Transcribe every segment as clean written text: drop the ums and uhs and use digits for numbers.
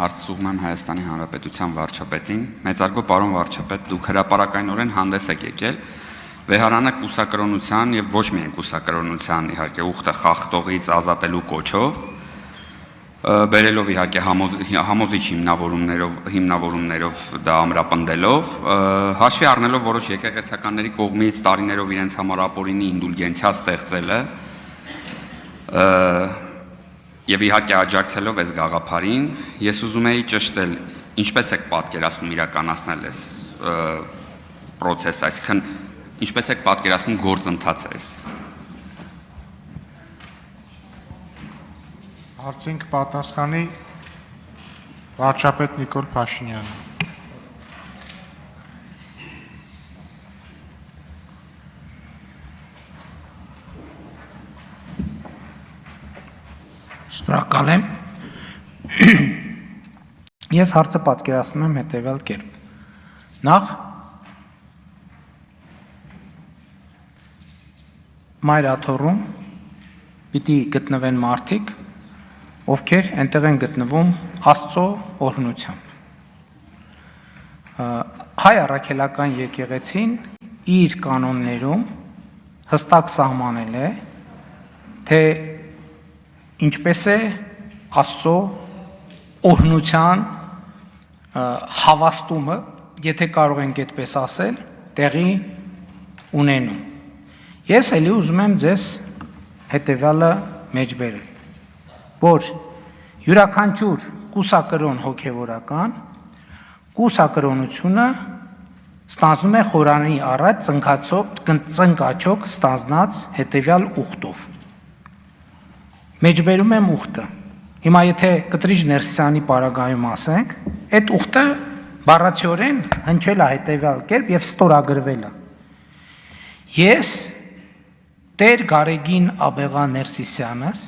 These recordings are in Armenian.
հարցում եմ Հայաստանի Հանրապետության վարչապետին։ Մեծարգո պարոն վարչապետ, դուք հրապարակայնորեն հանդես եք եկել վեհարանը կուսակրոնության եւ ոչ միայն կուսակրոնության իհարկե ուխտը խախտողից ազատելու կոչով, բերելով իհարկե համոզիչ հիմնավորումներով դա ամրապնդելով, հաշվի առնելով որոշ եկեղեցիականների կողմից տարիներով իրենց համար ապօրինի ինդուլգենցիա ստեղծելը եւ իհարկե աջակցելով այս գաղափարին, ես ուզում եի ճշտել, ինչպես եք պատկերացնում իրականացնել այս process, այսինքն ինչպես եք պատկերացնում գործընթացը այս։ Հարցին կպատասխանի վարչապետ Նիկոլ Փաշինյանը։ Շնորհակալ եմ։ Ես հարցը պատկերացնում եմ հետևյալ կերպ։ Նախ մայր աթոռում պիտի գտնվեն մարդիկ, ովքեր այնտեղ են գտնվում Աստծո օրհնությամբ։ Հայ առաքելական եկեղեցին իր կանոններում հստակ սահմանել է, թե ինչպես է Աստծո օրհնության հավաստումը, եթե կարող ենք այդպես ասել, տեղի ունենում։ Ես ելի ուզում եմ ձեզ հետևյալը մեջբերել, որ յուրաքանչյուր կուսակրոն հոգևորական կուսակրոնությունը ստանձնում է խորանի առաջ ծնկաչոք ստանձնած հետևյալ ուխտով։ Մեջբերում եմ ուխտը։ Հիմա եթե Կտրիչ Ներսիսյանի պարագայում ասենք, այդ ուխտը բառացիորեն հնչել է հետևյալ կերպ եւ ստորագրվել է։ Ես Տեր Գարեգին Աբեղա Ներսիսյանս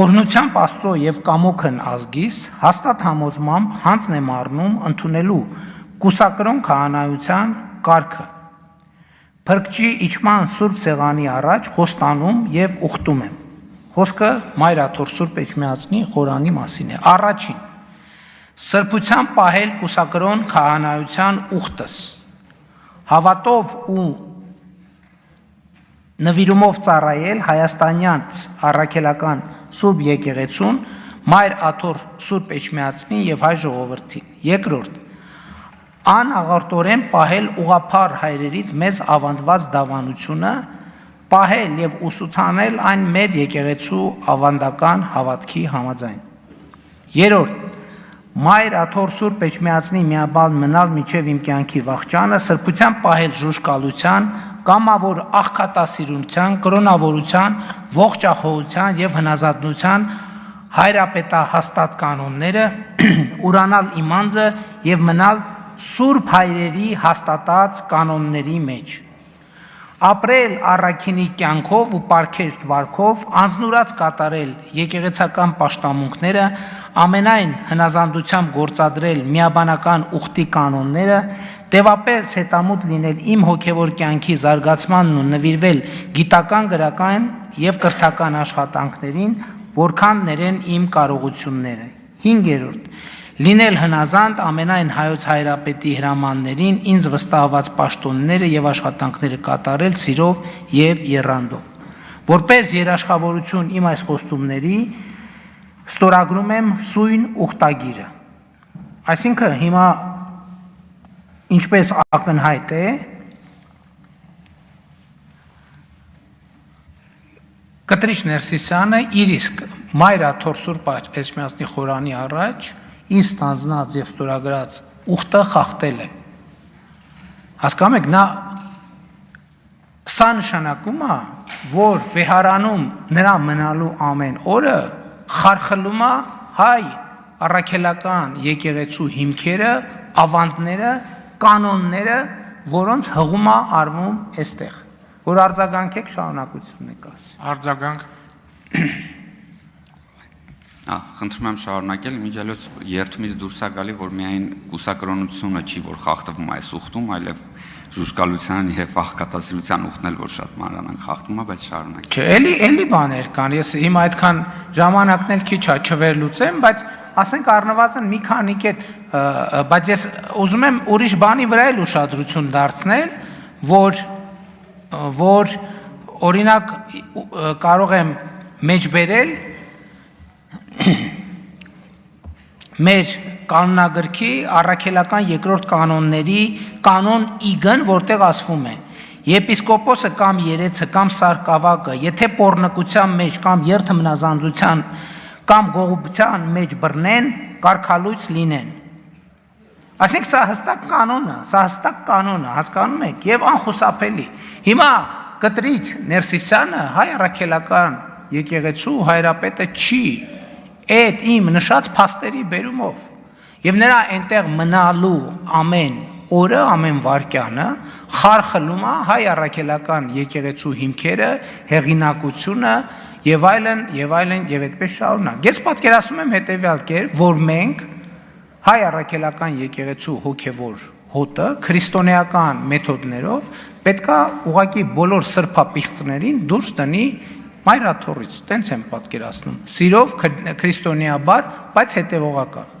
օրհնությամբ Աստծո եւ կամոքն ազգիս հաստատ համոզմամբ հանձն եմ առնում ընդունելու կուսակրոն քահանայության կարգը։ Փրկչի իջման Սուրբ Սեղանի առաջ խոստանում եւ ուխտում եմ։ Խոսքը Մայր աթոռ Սուրբ Էջմիածնի խորանի մասին է։ Առաջին սրբությամբ պահել կուսակրոն քահանայության ուխտս, հավատով ու նվիրումով ծառայել հայաստանյան առաքելական Սուրբ եկեղեցուն, Մայր աթոռ Սուրբ Էջմիածնին եւ հայ ժողովրդին։ Երկրորդ անաղարտորեն պահել ուղղափառ հայրերից մեզ ավանդված դավանությունը, պահել եւ ուսուցանել այն մեր եկեղեցու ավանդական հավատքի համաձայն։ Երրորդ Մայր աթոռ Սուրբ Էջմիածնի միաբան մնալ մինչև իմ կյանքի վախճանը, սրբությամբ պահել ժուժկալության, կամավոր աղքատասիրության, կրոնավորության, ողջախոհության եւ հնազանդության հայրապետահաստատ կանոնները, ուրանալ իմ անձը եւ մնալ Սուրբ հայրերի հաստատած կանոնների մեջ։ Ապրել առաքինի կյանքով ու պարգև վարքով, անձնուրաց կատարել եկեղեցական պաշտամունքները, ամենայն հնազանդությամբ գործադրել միաբանական ուխտի կանոնները, տևապես հետամուտ լինել իմ հոգևոր կյանքի զարգացմանն ու նվիրվել գիտական, գրական եւ կրթական աշխատանքներին, որքան ներեն իմ կարողությունները։ 5. Լինել հնազանդ ամենայն հայոց հայրապետի հրամաններին, ինձ վստահված պաշտոնները եւ աշխատանքները կատարել սիրով եւ եռանդով։ Որպես երաշխավորություն իմ այս խոստումների ստորագրում եմ սույն ուխտագիրը։ Այսինքն հիմա ինչպես ակնհայտ է, Կտրիչ Ներսիսյանը իր իսկ Մայր աթոռ Սուրբ Էջմիածնի խորանի առաջ իր ստանձնած եւ ստորագրած ուխտը խախտել է։ Հասկանում եք, նա սա նշանակում է, որ վեհարանում նրա մնալու ամեն օրը խարխլում է հայ առաքելական եկեղեցու հիմքերը, ավանդները, կանոնները, որոնց հղում է արվում այստեղ, որ արձագանքեք շարունակություն եք ասի։ Արձագանք։ Խնդրում եմ շարունակել, միջելոց երթումից դուրս է գալի, որ միայն կուսակրոնությունը չի, որ խախտվում այս ուխտում, այլև ժուժկալության եւ աղքատասիրության ուխտն էլ որ շատ մանրամասն խախտում է, բայց շարունակել։ Չէ, էլի բաներ կան, ես հիմա այդքան ժամանակն էլ քիչ է չվերլուծեմ, բայց ասենք առնվազն մի քանի կետ, բայց ես ուզում եմ ուրիշ բանի վրա էլ ուշադրություն դարձնել, որ օրինակ կարող եմ մեջ բերել մեր կանոնագրքի առաքելական երկրորդ կանոնների կանոն իգն, որտեղ ասվում է. Եպիսկոպոսը կամ երեցը կամ սարկավակը, եթե պոռնկության մեջ կամ երթմնազանձության կամ գողության մեջ բռնեն, կարգալույծ լինեն։ Այսինքն սա հստակ կանոն է, հասկանում եք, եւ անխուսափելի։ Հիմա կտրիչ Ներսիսյանը հայ առաքելական եկեղեցու հայրապետը չի այդ իմ նշած փաստերի բերումով եւ նրա այնտեղ մնալու ամեն օրը, ամեն վայրկյանը խարխլում է հայ առաքելական եկեղեցու հիմքերը, հեղինակությունը եւ այլն եւ այդպես շարունակ։ Ես պատկերացնում եմ հետեւյալ կերպ, որ մենք հայ առաքելական եկեղեցու հոգեվոր հոտը քրիստոնեական մեթոդներով պետքա ուղղակի բոլոր սրբապիղծներին դուրս տնի մայրաթորից, տենց եմ պատկերացնում, սիրով քրիստոնեաբար, բայց հետևողական։